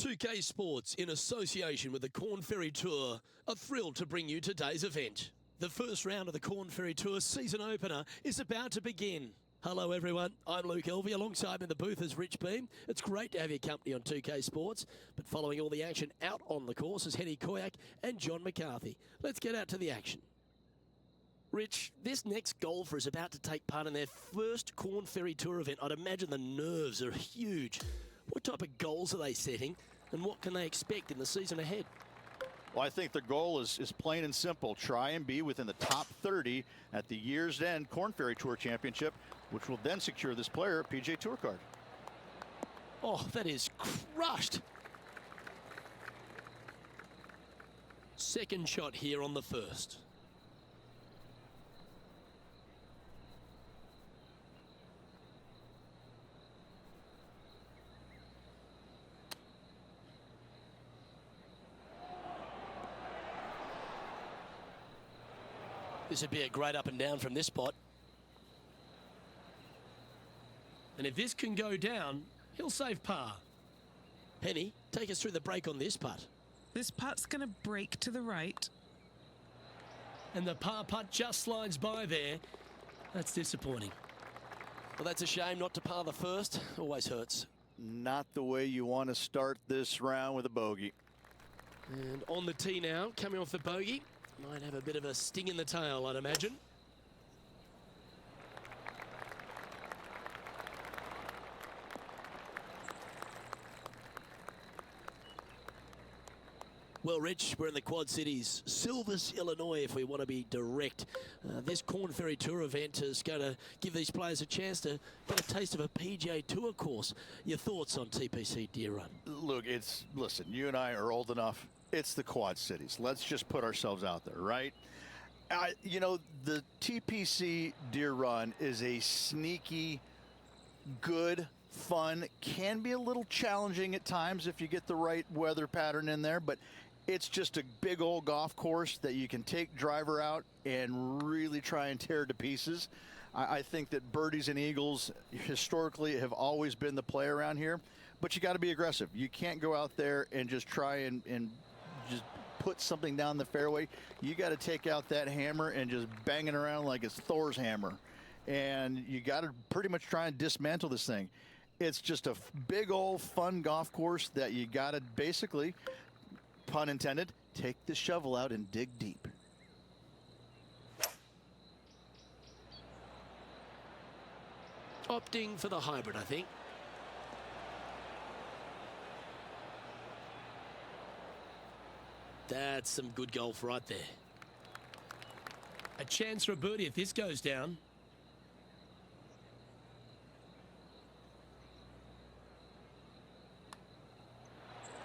2K Sports, in association with the Korn Ferry Tour, are thrilled to bring you today's event. The first round of the Korn Ferry Tour season opener is about to begin. Hello everyone, I'm Luke Elvey. Alongside me in the booth is Rich Beam. It's great to have your company on 2K Sports, but following all the action out on the course is Henny Koyak and John McCarthy. Let's get out to the action. Rich, this next golfer is about to take part in their first Korn Ferry Tour event. I'd imagine the nerves are huge. What type of goals are they setting, and what can they expect in the season ahead? Well, I think the goal is plain and simple. Try and be within the top 30 at the year's end Korn Ferry Tour Championship, which will then secure this player a PGA Tour card. Oh, that is crushed. Second shot here on the first. This would be a great up and down from this spot. And if this can go down, he'll save par. Penny, take us through the break on this putt. This putt's going to break to the right. And the par putt just slides by there. That's disappointing. Well, that's a shame not to par the first. Always hurts. Not the way you want to start this round with a bogey. And on the tee now, coming off the bogey. Might have a bit of a sting in the tail, I'd imagine. Well, Rich, we're in the Quad Cities, Silvis, Illinois, if we want to be direct. This Korn Ferry Tour event is going to give these players a chance to get a taste of a PGA Tour course. Your thoughts on TPC Deer Run? Look, listen, you and I are old enough. It's the Quad Cities. Let's just put ourselves out there, right? You know, the TPC Deer Run is a sneaky, good, fun, can be a little challenging at times if you get the right weather pattern in there, but it's just a big old golf course that you can take driver out and really try and tear to pieces. I think that birdies and eagles historically have always been the play around here, but you got to be aggressive. You can't go out there and just try and just put something down the fairway. You got to take out that hammer and just bang it around like it's Thor's hammer. And you got to pretty much try and dismantle this thing. It's just a big old fun golf course that you got to basically, pun intended, take the shovel out and dig deep. Opting for the hybrid, I think. That's some good golf right there. A chance for a birdie if this goes down.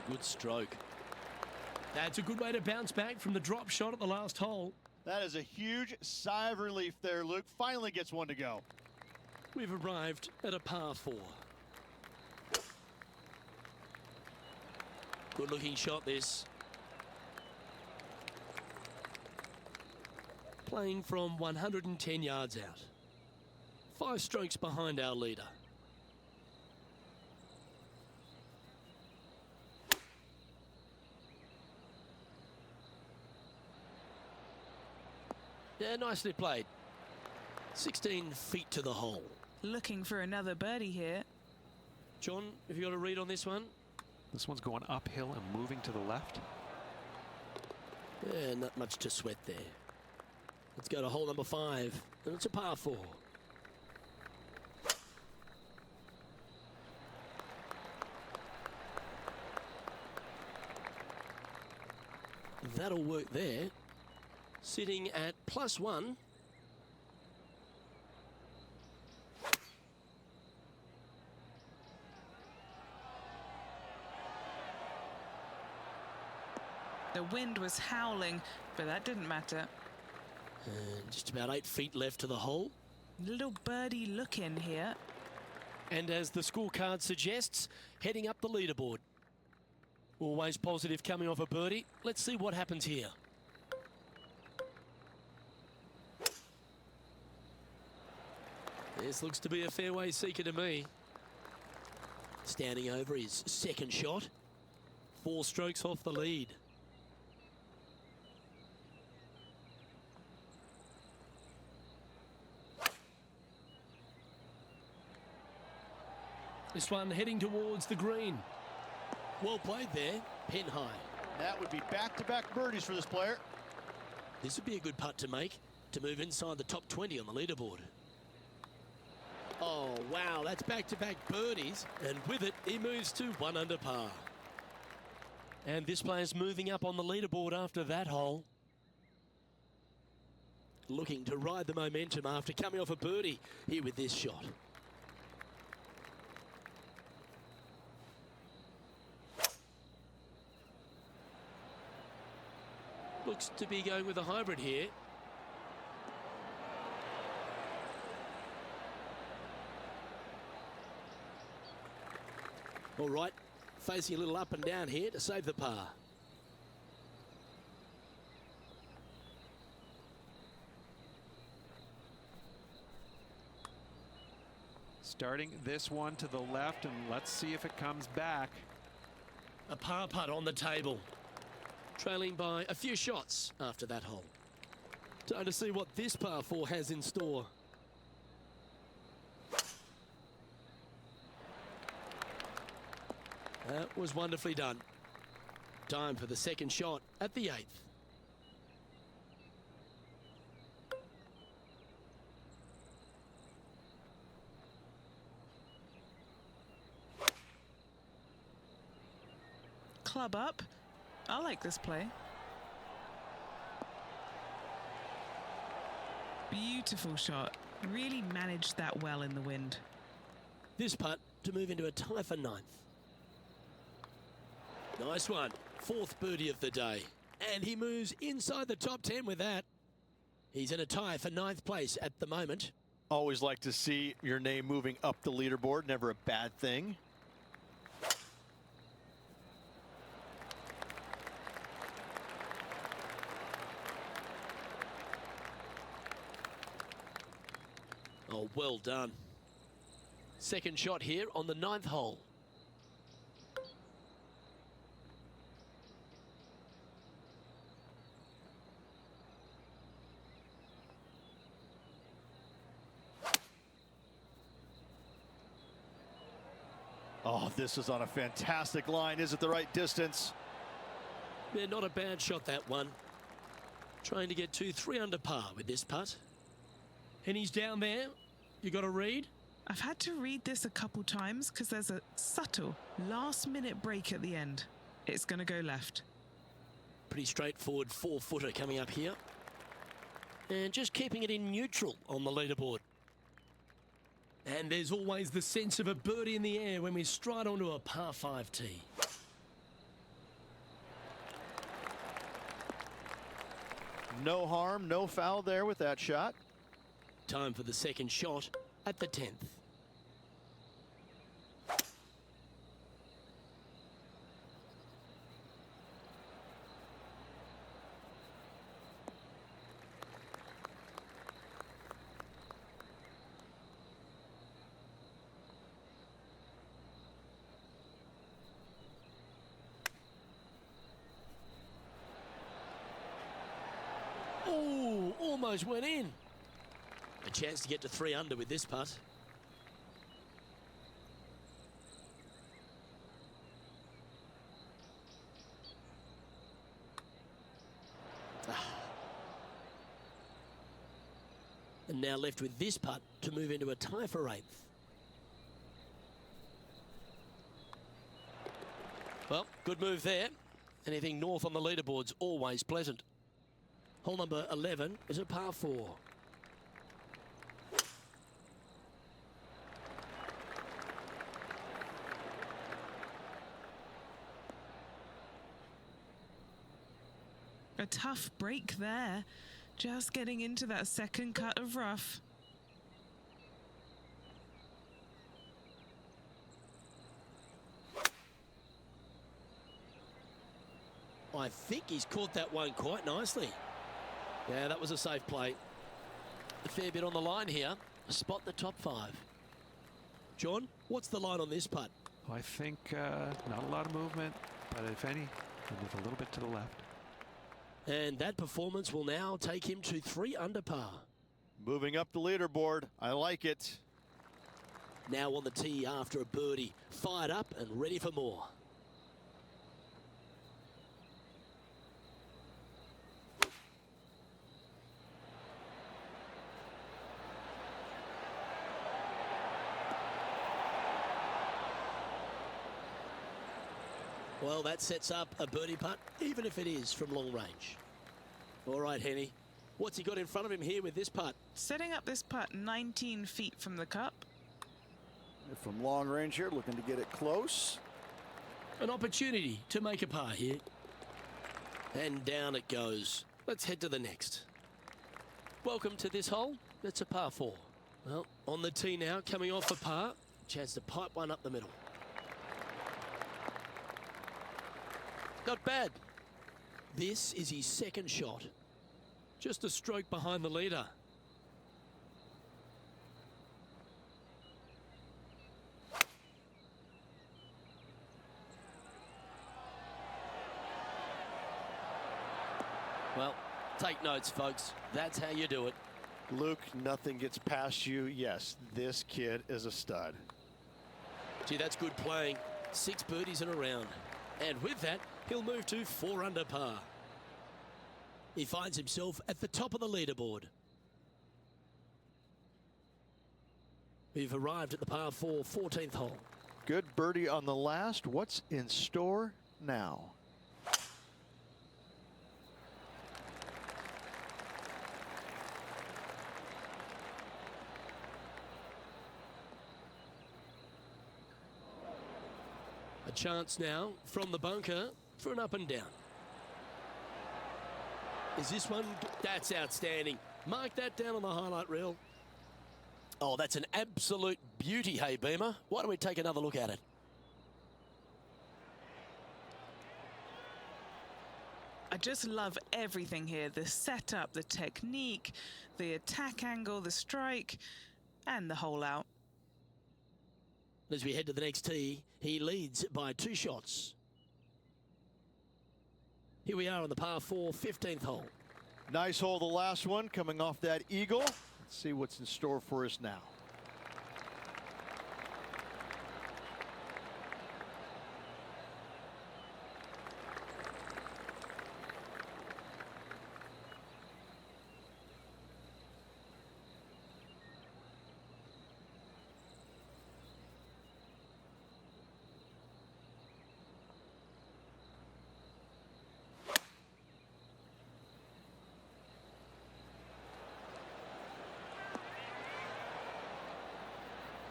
A good stroke. That's a good way to bounce back from the drop shot at the last hole. That is a huge sigh of relief there, Luke. Finally gets one to go. We've arrived at a par 4. Good looking shot this. Playing from 110 yards out. 5 strokes behind our leader. Yeah, nicely played. 16 feet to the hole. Looking for another birdie here. John, have you got a read on this one? This one's going uphill and moving to the left. Yeah, not much to sweat there. Let's go to hole number 5, and it's a par 4. That'll work there. Sitting at +1. The wind was howling, but that didn't matter. And just about 8 feet left to the hole. Little birdie look in here. And as the scorecard suggests, heading up the leaderboard. Always positive coming off a birdie. Let's see what happens here. This looks to be a fairway seeker to me. Standing over his second shot. 4 strokes off the lead. This one heading towards the green. Well played there, pin high. That would be back-to-back birdies for this player. This would be a good putt to make to move inside the top 20 on the leaderboard. Oh, wow, that's back-to-back birdies. And with it, he moves to 1 under par. And this player's moving up on the leaderboard after that hole. Looking to ride the momentum after coming off a birdie here with this shot. Looks to be going with a hybrid here. All right, facing a little up and down here to save the par. Starting this one to the left, and let's see if it comes back. A par putt on the table. Trailing by a few shots after that hole. Time to see what this par 4 has in store. That was wonderfully done. Time for the second shot at the 8th. Club up. I like this play. Beautiful shot. Really managed that well in the wind. This putt to move into a tie for 9th. Nice one. 4th birdie of the day. And he moves inside the top 10 with that. He's in a tie for 9th place at the moment. Always like to see your name moving up the leaderboard. Never a bad thing. Oh, well done. Second shot here on the 9th hole. Oh, this is on a fantastic line. Is it the right distance? Yeah, not a bad shot, that one. Trying to get to 3 under par with this putt. And he's down there. You got to read? I've had to read this a couple times because there's a subtle last-minute break at the end. It's going to go left. Pretty straightforward 4-footer coming up here. And just keeping it in neutral on the leaderboard. And there's always the sense of a birdie in the air when we stride onto a par 5 tee. No harm, no foul there with that shot. Time for the second shot at the 10th. Oh, almost went in. A chance to get to 3 under with this putt. And now left with this putt to move into a tie for 8th. Well, good move there. Anything north on the leaderboard's always pleasant. Hole number 11 is a par 4. A tough break there. Just getting into that second cut of rough. I think he's caught that one quite nicely. Yeah, that was a safe play. A fair bit on the line here. Spot the top 5. John, what's the line on this putt? I think not a lot of movement, but if any, with a little bit to the left. And that performance will now take him to 3 under par. Moving up the leaderboard. I like it. Now on the tee after a birdie, fired up and ready for more. Well, that sets up a birdie putt, even if it is from long range. All right, Henny. What's he got in front of him here with this putt? Setting up this putt 19 feet from the cup. From long range here, looking to get it close. An opportunity to make a par here. And down it goes. Let's head to the next. Welcome to this hole. It's a par 4. Well, on the tee now, coming off a par. Chance to pipe one up the middle. Not bad. This is his second shot. Just a stroke behind the leader. Well, take notes, folks. That's how you do it. Luke, nothing gets past you. Yes, this kid is a stud. Gee, that's good playing. 6 birdies in a round. And with that, he'll move to 4 under par. He finds himself at the top of the leaderboard. We've arrived at the par 4 14th hole. Good birdie on the last. What's in store now? A chance now from the bunker for an up and down. Is this one? That's outstanding. Mark that down on the highlight reel. Oh, that's an absolute beauty, hey, Beamer. Why don't we take another look at it? I just love everything here. The setup, the technique, the attack angle, the strike, and the hole out. As we head to the next tee, he leads by 2 shots. Here we are on the par 4 15th hole. Nice hole, the last one, coming off that eagle. Let's see what's in store for us now.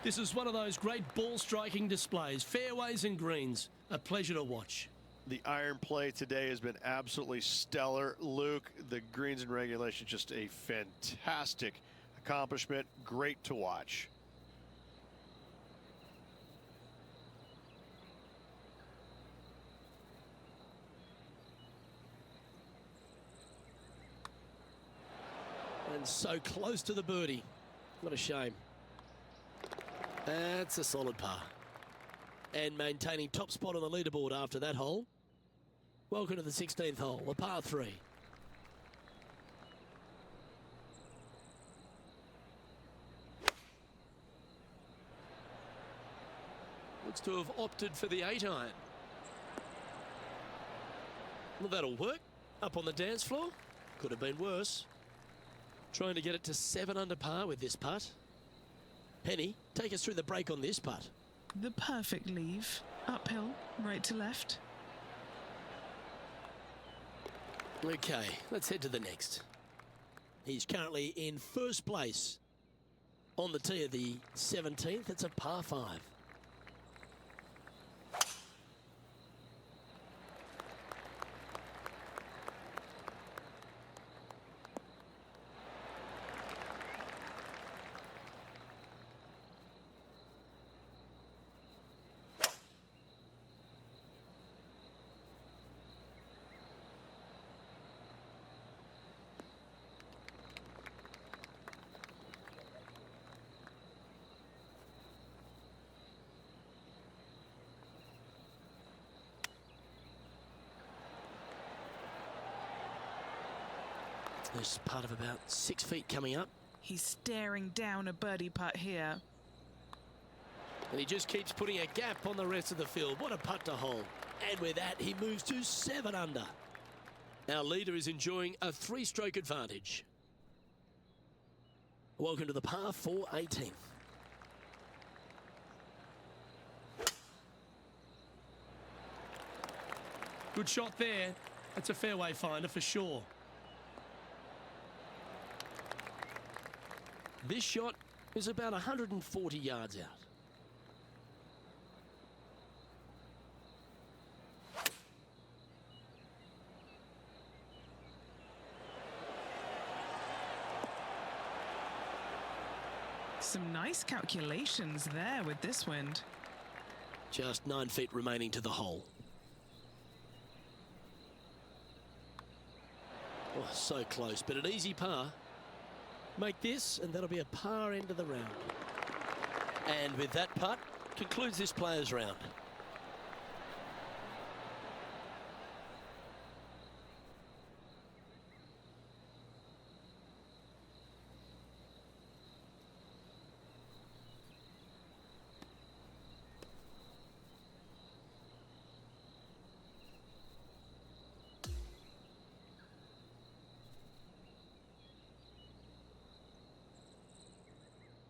This is one of those great ball striking displays, fairways and greens. A pleasure to watch. The iron play today has been absolutely stellar. Luke, the greens and regulation, just a fantastic accomplishment. Great to watch. And so close to the birdie. What a shame. That's a solid par. And maintaining top spot on the leaderboard after that hole. Welcome to the 16th hole, a par 3. Looks to have opted for the 8-iron. Well, that'll work. Up on the dance floor. Could have been worse. Trying to get it to 7 under par with this putt. Penny, take us through the break on this putt. The perfect leave. Uphill, right to left. Okay, let's head to the next. He's currently in first place on the tee of the 17th. It's a par 5. There's part of about 6 feet coming up. He's staring down a birdie putt here. And he just keeps putting a gap on the rest of the field. What a putt to hole. And with that, he moves to 7 under. Our leader is enjoying a 3-stroke advantage. Welcome to the par 4 18th. Good shot there. That's a fairway finder for sure. This shot is about 140 yards out. Some nice calculations there with this wind. Just 9 feet remaining to the hole. Oh, so close, but an easy par. Make this, and that'll be a par end of the round. And with that putt, concludes this player's round.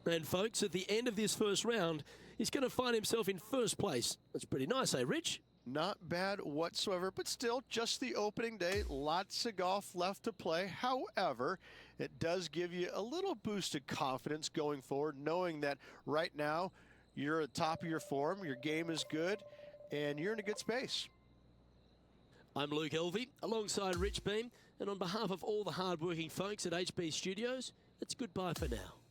And folks, at the end of this first round, he's going to find himself in first place. That's pretty nice, eh, Rich? Not bad whatsoever, but still just the opening day. Lots of golf left to play. However, it does give you a little boost of confidence going forward, knowing that right now you're at the top of your form, your game is good, and you're in a good space. I'm Luke Elvey, alongside Rich Beam, and on behalf of all the hard-working folks at HB Studios, it's goodbye for now.